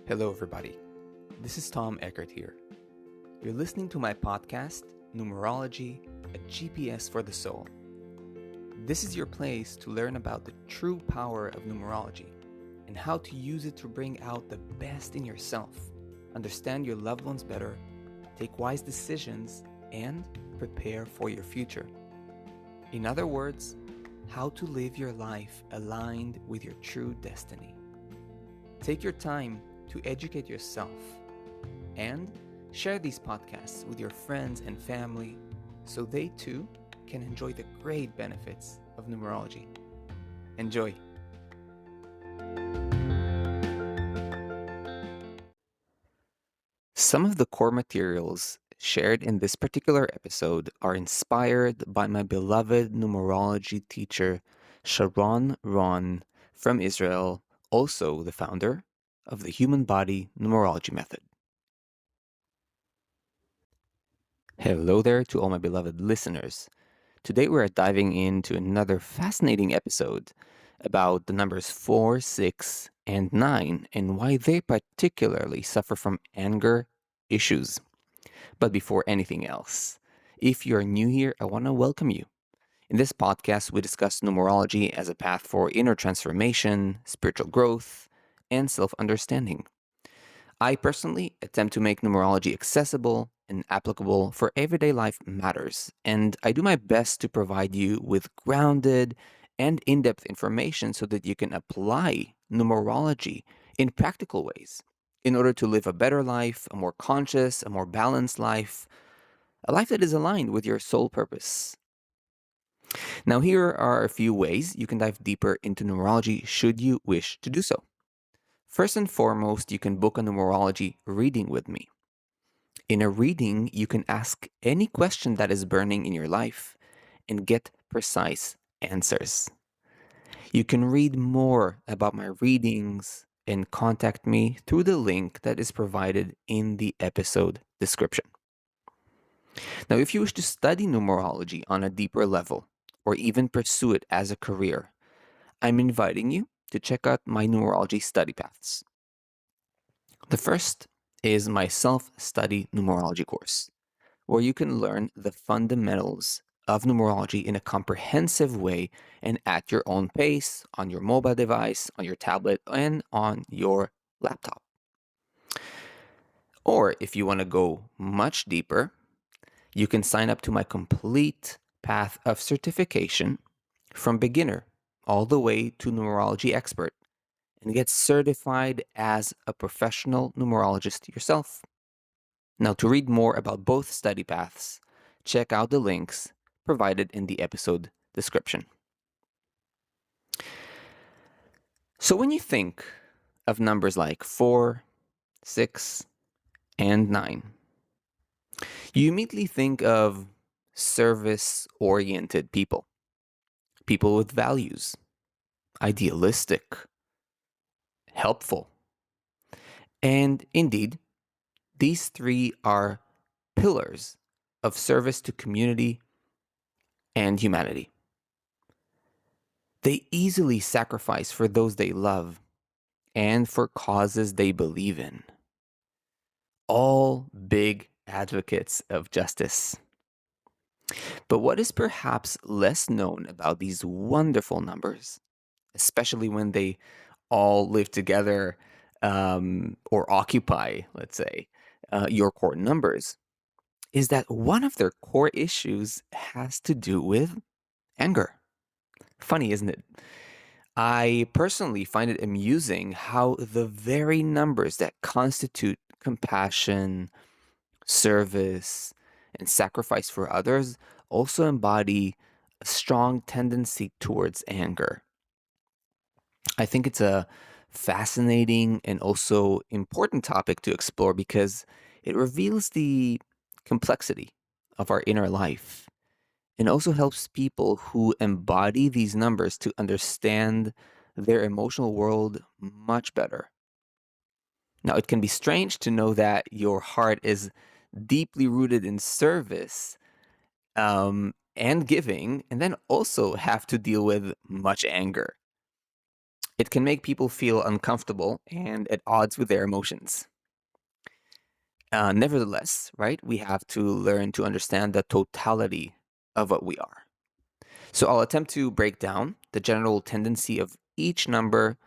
Hello, everybody. This is Tom Eckert here. You're listening to my podcast, Numerology, a GPS for the soul. This is your place to learn about the true power of numerology and how to use it to bring out the best in yourself, understand your loved ones better, take wise decisions, and prepare for your future. In other words, how to live your life aligned with your true destiny. Take your time to educate yourself and share these podcasts with your friends and family so they too can enjoy the great benefits of numerology. Enjoy! Some of the core materials shared in this particular episode are inspired by my beloved numerology teacher, Sharon Ron from Israel, also the founder of the Human Body Numerology method. Hello there to all my beloved listeners. Today we're diving into another fascinating episode about the numbers 4, 6, and 9 and why they particularly suffer from anger issues. But before anything else, if you're new here, I want to welcome you. In this podcast, we discuss numerology as a path for inner transformation, spiritual growth, and self-understanding. I personally attempt to make numerology accessible and applicable for everyday life matters, and I do my best to provide you with grounded and in-depth information so that you can apply numerology in practical ways in order to live a better life, a more conscious, a more balanced life, a life that is aligned with your soul purpose. Now, here are a few ways you can dive deeper into numerology should you wish to do so. First and foremost, you can book a numerology reading with me. In a reading, you can ask any question that is burning in your life and get precise answers. You can read more about my readings and contact me through the link that is provided in the episode description. Now, if you wish to study numerology on a deeper level or even pursue it as a career, I'm inviting you to check out my numerology study paths. The first is my self-study numerology course, where you can learn the fundamentals of numerology in a comprehensive way and at your own pace, on your mobile device, on your tablet, and on your laptop. Or if you want to go much deeper, you can sign up to my complete path of certification from beginner all the way to numerology expert and get certified as a professional numerologist yourself. Now, to read more about both study paths, check out the links provided in the episode description. So when you think of numbers like 4, 6, and 9, you immediately think of service-oriented people, people with values, idealistic, helpful. And indeed, these three are pillars of service to community and humanity. They easily sacrifice for those they love and for causes they believe in. All big advocates of justice. But what is perhaps less known about these wonderful numbers, especially when they all live together or occupy, let's say, your core numbers, is that one of their core issues has to do with anger. Funny, isn't it? I personally find it amusing how the very numbers that constitute compassion, service, and sacrifice for others also embody a strong tendency towards anger. I think it's a fascinating and also important topic to explore because it reveals the complexity of our inner life and also helps people who embody these numbers to understand their emotional world much better. Now, it can be strange to know that your heart is deeply rooted in service and giving, and then also have to deal with much anger. It can make people feel uncomfortable and at odds with their emotions. Nevertheless, right, we have to learn to understand the totality of what we are. So I'll attempt to break down the general tendency of each number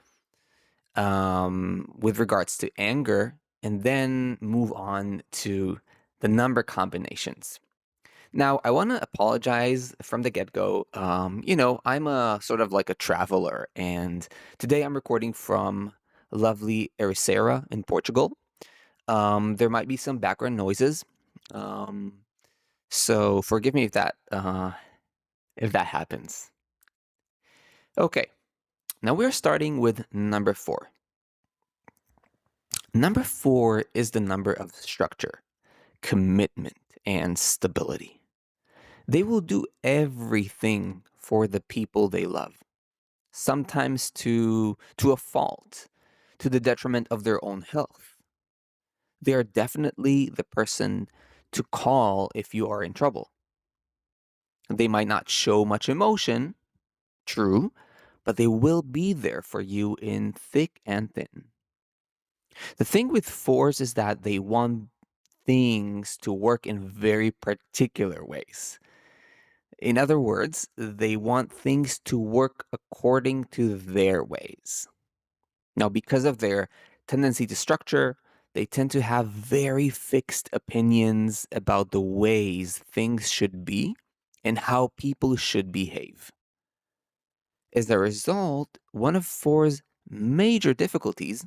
with regards to anger, and then move on to the number combinations. Now, I want to apologize from the get go. I'm a sort of like a traveler, and today I'm recording from lovely Ericeira in Portugal. There might be some background noises, um, so forgive me if that happens. Okay, now we're starting with number 4. Number 4 is the number of structure, commitment, and stability. They will do everything for the people they love, sometimes to a fault, to the detriment of their own health. They are definitely the person to call if you are in trouble. They might not show much emotion, true, but they will be there for you in thick and thin. The thing with fours is that they want things to work in very particular ways. In other words, they want things to work according to their ways. Now, because of their tendency to structure, they tend to have very fixed opinions about the ways things should be and how people should behave. As a result, one of four's major difficulties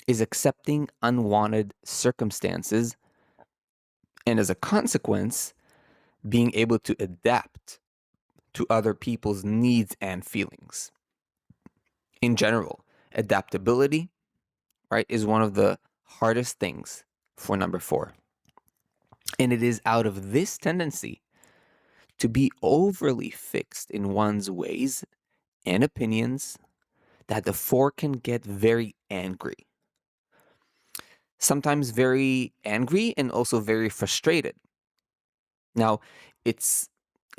is accepting unwanted circumstances, and as a consequence, being able to adapt to other people's needs and feelings. In general, adaptability, right, is one of the hardest things for number 4. And it is out of this tendency to be overly fixed in one's ways and opinions that the 4 can get very angry. Sometimes very angry and also very frustrated. Now, it's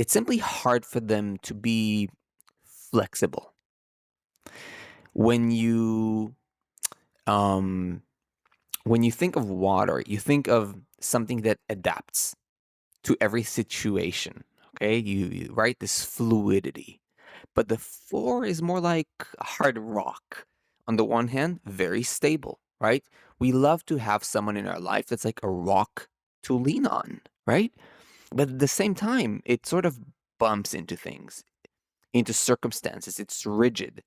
simply hard for them to be flexible. When you um when you think of water, you think of something that adapts to every situation. Okay, right, this fluidity. But the 4 is more like a hard rock. On the one hand, very stable, right? We love to have someone in our life that's like a rock to lean on, right? But at the same time, it sort of bumps into things, into circumstances. It's rigid.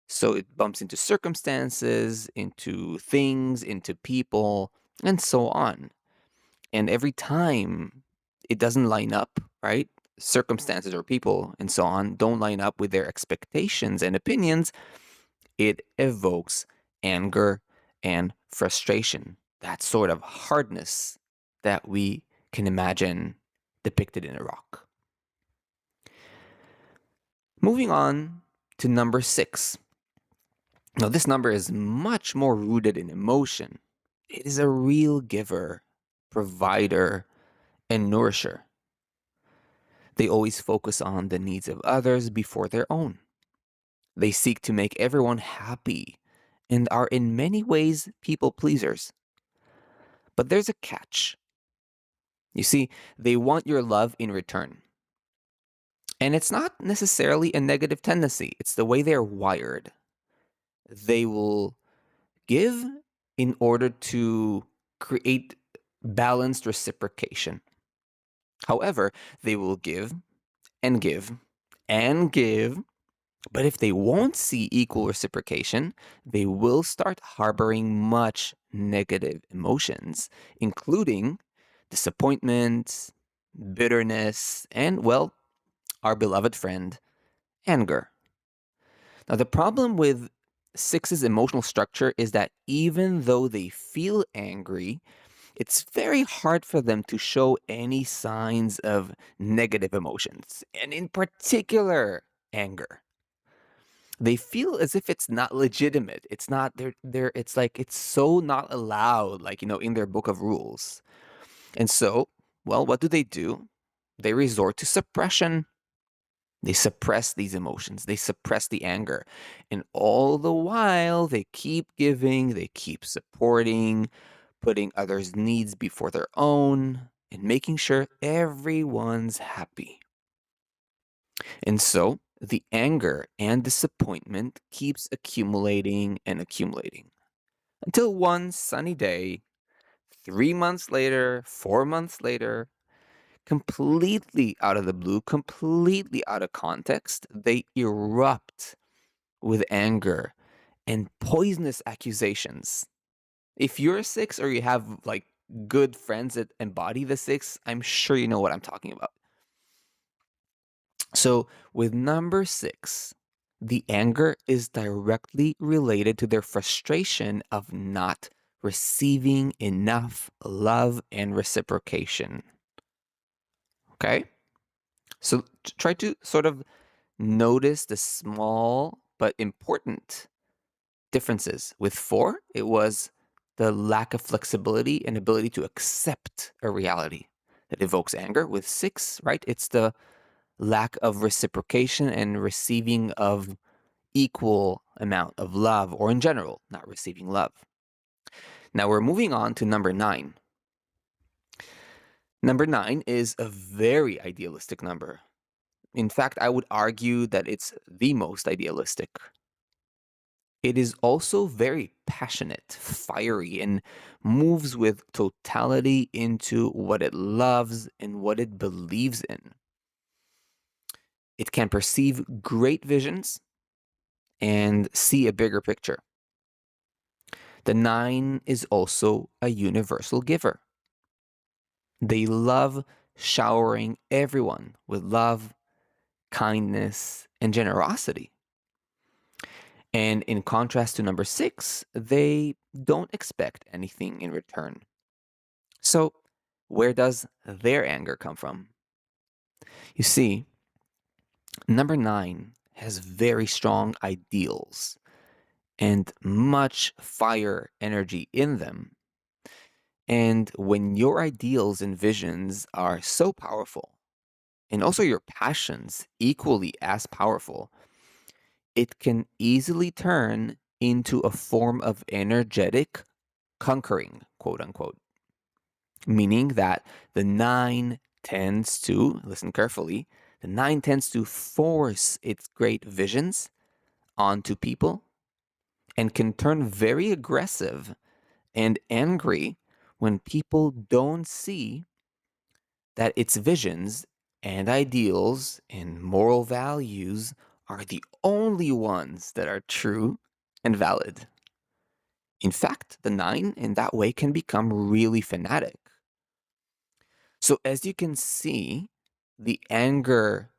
So it bumps into circumstances, into things, into people, and so on. And every time it doesn't line up, right? Circumstances or people and so on don't line up with their expectations and opinions, it evokes anger and frustration. That sort of hardness that we can imagine depicted in a rock. Moving on to number 6. Now, this number is much more rooted in emotion. It is a real giver, provider, and nourisher. They always focus on the needs of others before their own. They seek to make everyone happy and are in many ways people pleasers. But there's a catch. You see, they want your love in return. And it's not necessarily a negative tendency, it's the way they're wired. They will give in order to create balanced reciprocation. However, they will give and give and give, but if they won't see equal reciprocation, they will start harboring much negative emotions, including disappointment, bitterness, and, well, our beloved friend, anger. Now, the problem with six's emotional structure is that even though they feel angry, it's very hard for them to show any signs of negative emotions, and in particular, anger. They feel as if it's not legitimate. It's not it's like it's so not allowed, like, in their book of rules. And so, well, what do? They resort to suppression. They suppress these emotions. They suppress the anger. And all the while, they keep giving, they keep supporting, putting others' needs before their own, and making sure everyone's happy. And so the anger and disappointment keeps accumulating and accumulating until one sunny day, 3 months later, 4 months later, completely out of the blue, completely out of context, they erupt with anger and poisonous accusations. If you're a six or you have like good friends that embody the six, I'm sure you know what I'm talking about. So, with number six, the anger is directly related to their frustration of not receiving enough love and reciprocation. Okay? So, try to sort of notice the small but important differences. With four, it was the lack of flexibility and ability to accept a reality that evokes anger. With six, right, it's the lack of reciprocation and receiving of equal amount of love, or in general, not receiving love. Now we're moving on to number nine. Number nine is a very idealistic number. In fact, I would argue that it's the most idealistic. It is also very passionate, fiery, and moves with totality into what it loves and what it believes in. It can perceive great visions and see a bigger picture. The nine is also a universal giver. They love showering everyone with love, kindness, and generosity. And in contrast to number six, they don't expect anything in return. So, where does their anger come from? You see, number nine has very strong ideals and much fire energy in them. And when your ideals and visions are so powerful, and also your passions equally as powerful, it can easily turn into a form of energetic conquering, quote unquote. Meaning that the nine tends to, listen carefully, the nine tends to force its great visions onto people and can turn very aggressive and angry when people don't see that its visions and ideals and moral values are the only ones that are true and valid. In fact, the nine in that way can become really fanatic. So, as you can see, the anger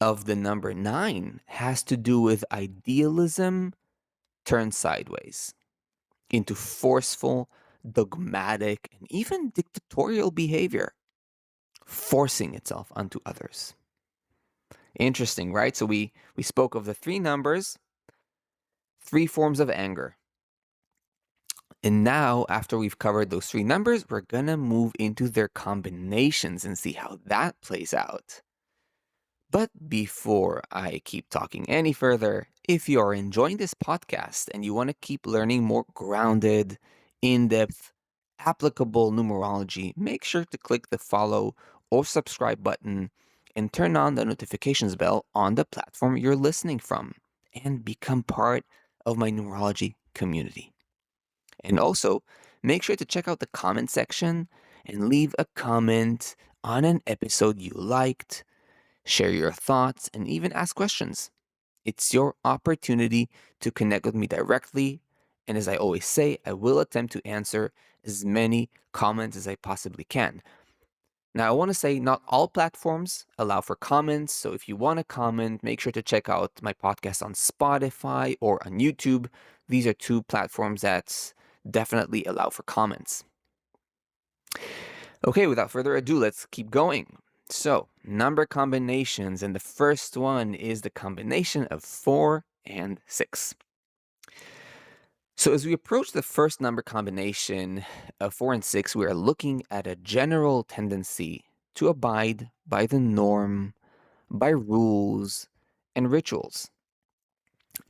of the number nine has to do with idealism turned sideways into forceful, dogmatic, and even dictatorial behavior, forcing itself onto others. Interesting, right? So we spoke of the three numbers, three forms of anger. And now, after we've covered those three numbers, we're going to move into their combinations and see how that plays out. But before I keep talking any further, if you are enjoying this podcast and you want to keep learning more grounded, in-depth, applicable numerology, make sure to click the follow or subscribe button and turn on the notifications bell on the platform you're listening from and become part of my numerology community. And also, make sure to check out the comment section and leave a comment on an episode you liked, share your thoughts, and even ask questions. It's your opportunity to connect with me directly. And as I always say, I will attempt to answer as many comments as I possibly can. Now, I want to say not all platforms allow for comments. So if you want to comment, make sure to check out my podcast on Spotify or on YouTube. These are two platforms that definitely allow for comments. Okay, without further ado, let's keep going. So, number combinations, and the first one is the combination of 4 and 6. So, as we approach the first number combination of 4 and 6, we are looking at a general tendency to abide by the norm by rules and rituals.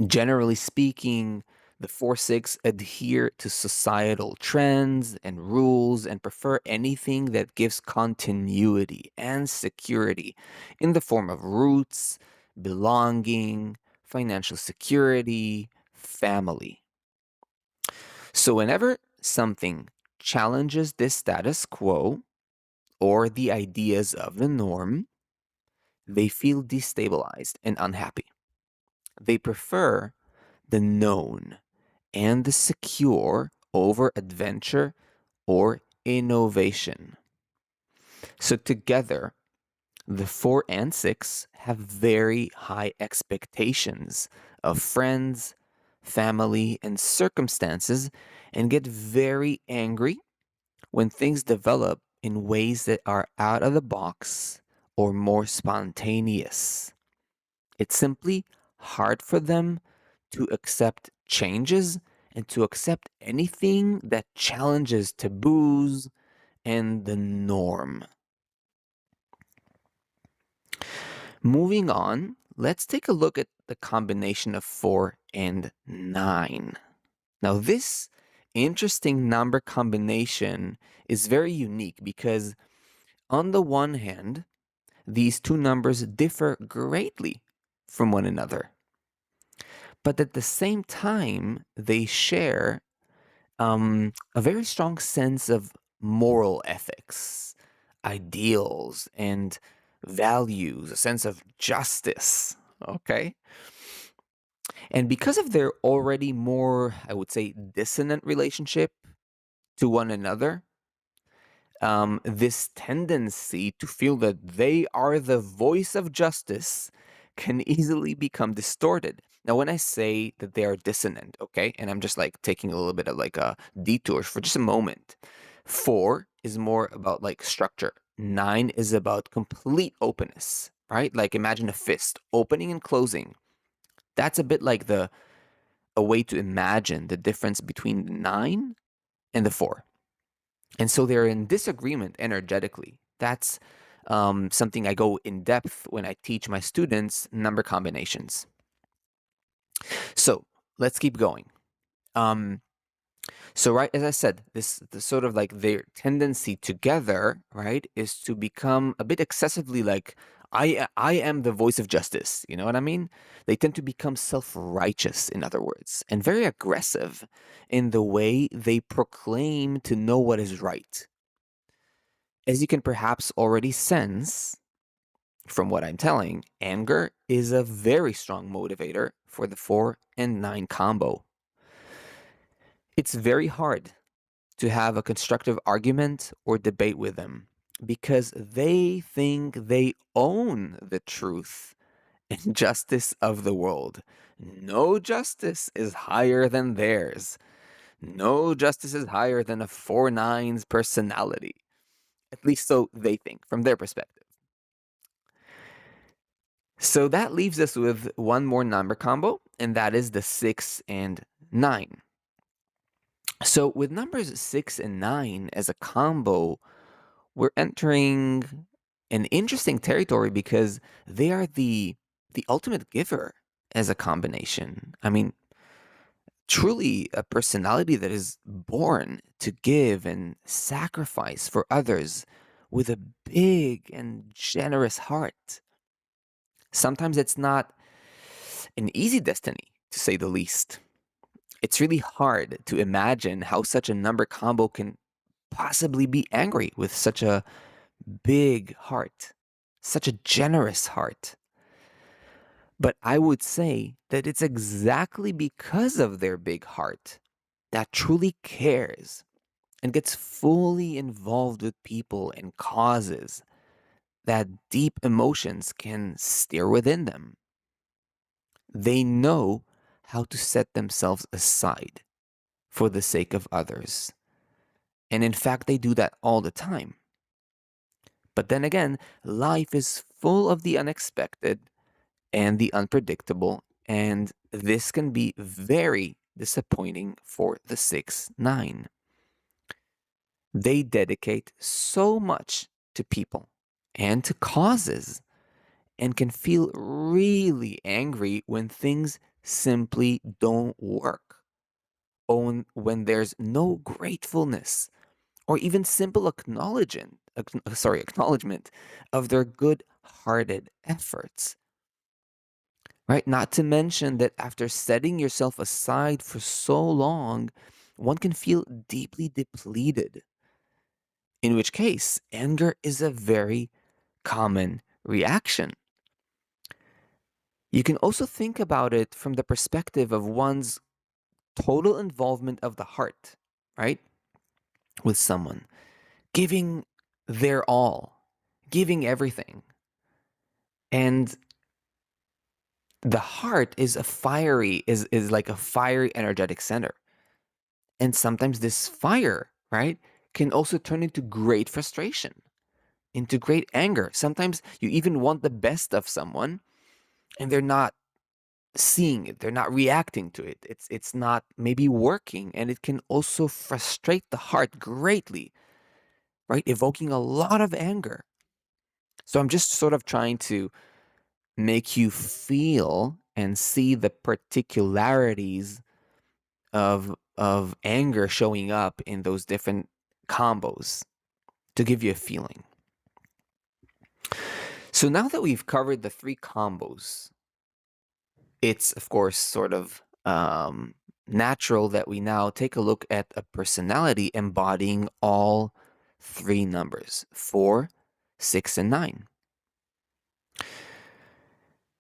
Generally speaking, the 4-6 adhere to societal trends and rules and prefer anything that gives continuity and security in the form of roots, belonging, financial security, family. So, whenever something challenges this status quo or the ideas of the norm, they feel destabilized and unhappy. They prefer the known and the secure over adventure or innovation. So, together, the 4 and 6 have very high expectations of friends, family, and circumstances and get very angry when things develop in ways that are out of the box or more spontaneous. It's simply hard for them to accept changes and to accept anything that challenges taboos and the norm. Moving on, let's take a look at the combination of 4 and 9. Now, this interesting number combination is very unique because, on the one hand, these two numbers differ greatly from one another. But at the same time, they share a very strong sense of moral ethics, ideals, and values, a sense of justice. Okay. And because of their already more, I would say, dissonant relationship to one another, this tendency to feel that they are the voice of justice can easily become distorted. Now, when I say that they are dissonant, okay, and I'm just like taking a little bit of like a detour for just a moment, 4 is more about like structure, 9 is about complete openness, right? Like imagine a fist opening and closing. That's a bit like a way to imagine the difference between the 9 and the 4. And so they're in disagreement energetically. That's something I go in depth when I teach my students number combinations. So let's keep going. So right as I said, this sort of like their tendency together, right, is to become a bit excessively like I am the voice of justice. You know what I mean? They tend to become self-righteous, in other words, and very aggressive in the way they proclaim to know what is right. As you can perhaps already sense from what I'm telling, anger is a very strong motivator for the 4 and 9 combo. It's very hard to have a constructive argument or debate with them because they think they own the truth and justice of the world. No justice is higher than theirs. No justice is higher than a 4-9's personality. At least so they think from their perspective. So that leaves us with one more number combo, and that is the 6 and 9. So with numbers 6 and 9 as a combo, we're entering an interesting territory because they are the ultimate giver as a combination. I mean, truly a personality that is born to give and sacrifice for others with a big and generous heart. Sometimes it's not an easy destiny, to say the least. It's really hard to imagine how such a number combo can possibly be angry with such a big heart, such a generous heart. But I would say that it's exactly because of their big heart that truly cares and gets fully involved with people and causes that deep emotions can stir within them. They know how to set themselves aside for the sake of others. And in fact, they do that all the time. But then again, life is full of the unexpected and the unpredictable, and this can be very disappointing for the 6-9. They dedicate so much to people and to causes, and can feel really angry when things simply don't work, or when there's no gratefulness or even simple acknowledgement of their good-hearted efforts. Right? Not to mention that after setting yourself aside for so long, one can feel deeply depleted, in which case anger is a very common reaction. You can also think about it from the perspective of one's total involvement of the heart, right? With someone, giving their all, giving everything. And the heart is like a fiery energetic center. And sometimes this fire, right, can also turn into great frustration, into great anger. Sometimes you even want the best of someone and they're not seeing it, they're not reacting to it. It's not maybe working, and it can also frustrate the heart greatly, right? Evoking a lot of anger. So I'm just sort of trying to make you feel and see the particularities of anger showing up in those different combos to give you a feeling. So now that we've covered the three combos, it's of course sort of natural that we now take a look at a personality embodying all three numbers 4, 6, and 9.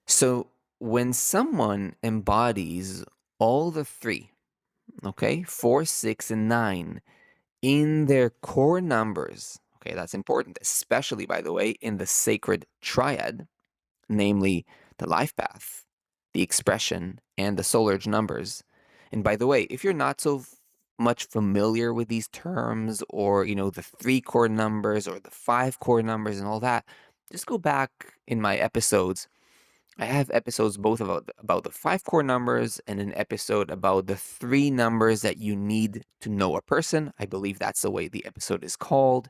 So when someone embodies all the three, okay, 4, 6, and 9 in their core numbers, okay, that's important, especially by the way, in the sacred triad, namely the life path, the expression, and the solar Age numbers. And by the way, if you're not so much familiar with these terms, or the three core numbers or the five core numbers and all that, just go back in my episodes. I have episodes both about the five core numbers and an episode about the three numbers that you need to know a person. I believe that's the way the episode is called.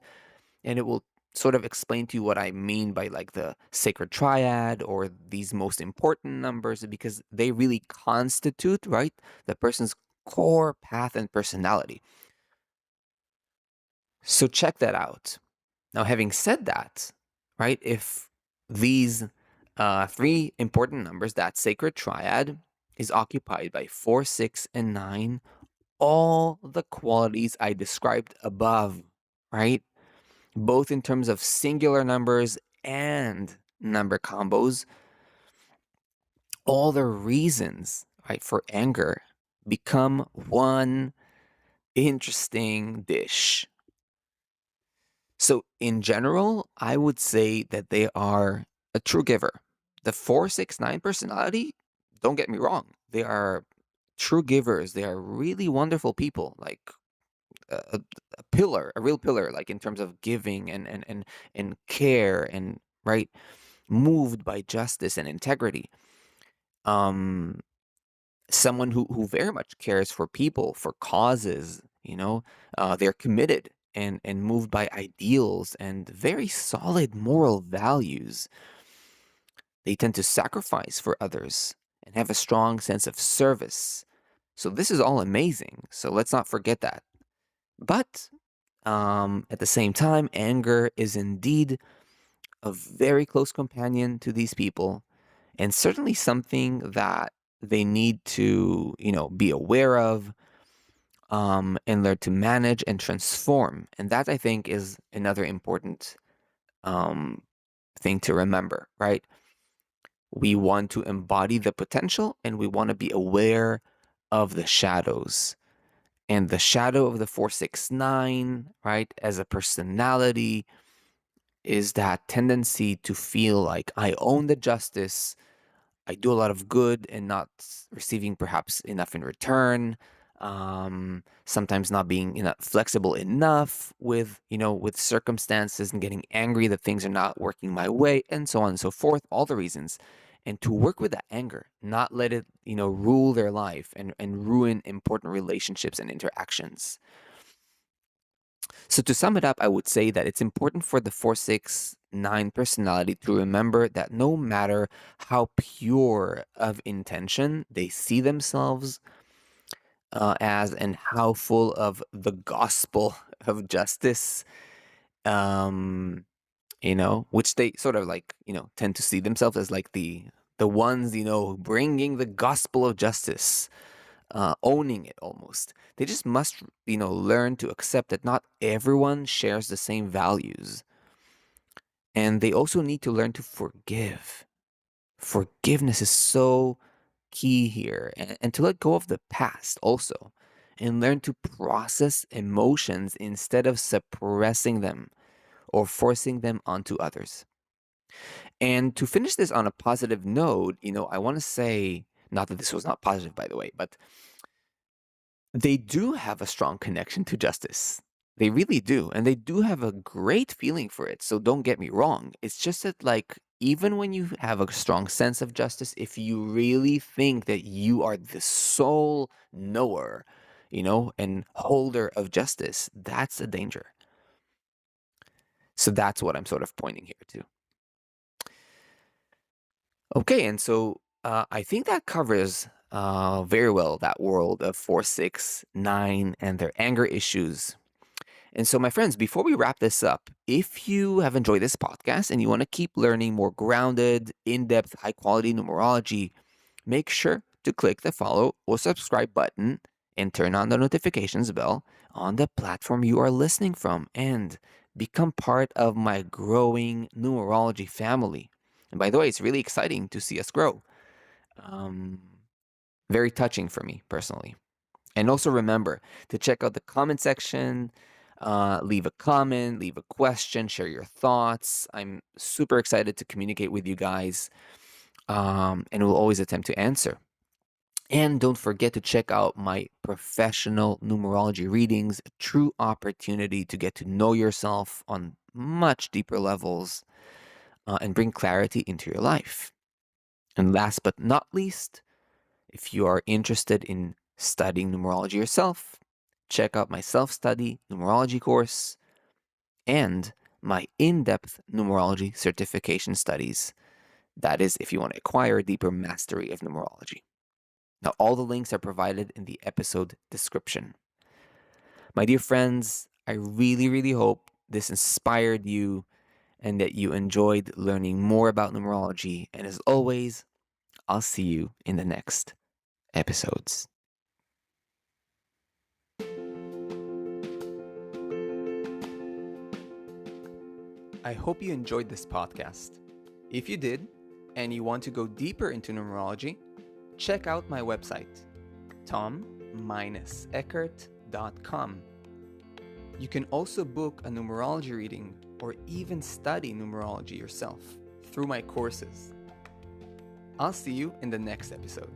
And it will sort of explain to you what I mean by like the sacred triad or these most important numbers, because they really constitute, right, the person's core path and personality. So check that out. Now, having said that, right, if these three important numbers, that sacred triad, is occupied by 4, 6, and 9, all the qualities I described above, right, both in terms of singular numbers and number combos, all the reasons, right, for anger become one interesting dish. So, in general, I would say that they are a true giver. The 4, 6, 9 personality, don't get me wrong, they are true givers. They are really wonderful people, like a pillar, a real pillar, like in terms of giving and care and right, moved by justice and integrity. Um, Someone who very much cares for people, for causes. They're committed and moved by ideals and very solid moral values. They tend to sacrifice for others and have a strong sense of service. So this is all amazing. So let's not forget that. But at the same time, anger is indeed a very close companion to these people, and certainly something that they need to, be aware of, and learn to manage and transform. And that, I think, is another important um, thing to remember, right? We want to embody the potential and we want to be aware of the shadows. And the shadow of the 4, 6, 9, right, as a personality, is that tendency to feel like I own the justice, I do a lot of good and not receiving perhaps enough in return. Sometimes not being flexible enough with circumstances and getting angry that things are not working my way, and so on and so forth. All the reasons, and to work with that anger, not let it rule their life and ruin important relationships and interactions. So to sum it up, I would say that it's important for the 4, 6, 9 personality to remember that no matter how pure of intention they see themselves as, and how full of the gospel of justice, um, which they sort of like, tend to see themselves as like the ones, bringing the gospel of justice, owning it almost. They just must, learn to accept that not everyone shares the same values. And they also need to learn to forgive. Forgiveness is so key here, and to let go of the past also, and learn to process emotions instead of suppressing them or forcing them onto others. And to finish this on a positive note, I want to say, not that this was not positive, by the way, but they do have a strong connection to justice. They really do. And they do have a great feeling for it. So don't get me wrong. It's just that, like, even when you have a strong sense of justice, if you really think that you are the sole knower, and holder of justice, that's a danger. So that's what I'm sort of pointing here to. Okay, and so I think that covers very well that world of 4, 6, 9, and their anger issues. And so, my friends, before we wrap this up, if you have enjoyed this podcast and you want to keep learning more grounded, in depth, high quality numerology, make sure to click the follow or subscribe button and turn on the notifications bell on the platform you are listening from, and become part of my growing numerology family. And by the way, it's really exciting to see us grow. Um, Very touching for me personally. And also remember to check out the comment section, leave a comment, leave a question, share your thoughts. I'm super excited to communicate with you guys, and will always attempt to answer. And don't forget to check out my professional numerology readings, a true opportunity to get to know yourself on much deeper levels, and bring clarity into your life. And last but not least, if you are interested in studying numerology yourself, check out my self-study numerology course and my in-depth numerology certification studies. That is, if you want to acquire a deeper mastery of numerology. Now, all the links are provided in the episode description. My dear friends, I really, really hope this inspired you and that you enjoyed learning more about numerology. And as always, I'll see you in the next episodes. I hope you enjoyed this podcast. If you did, and you want to go deeper into numerology, check out my website, tom-eckert.com. You can also book a numerology reading or even study numerology yourself through my courses. I'll see you in the next episode.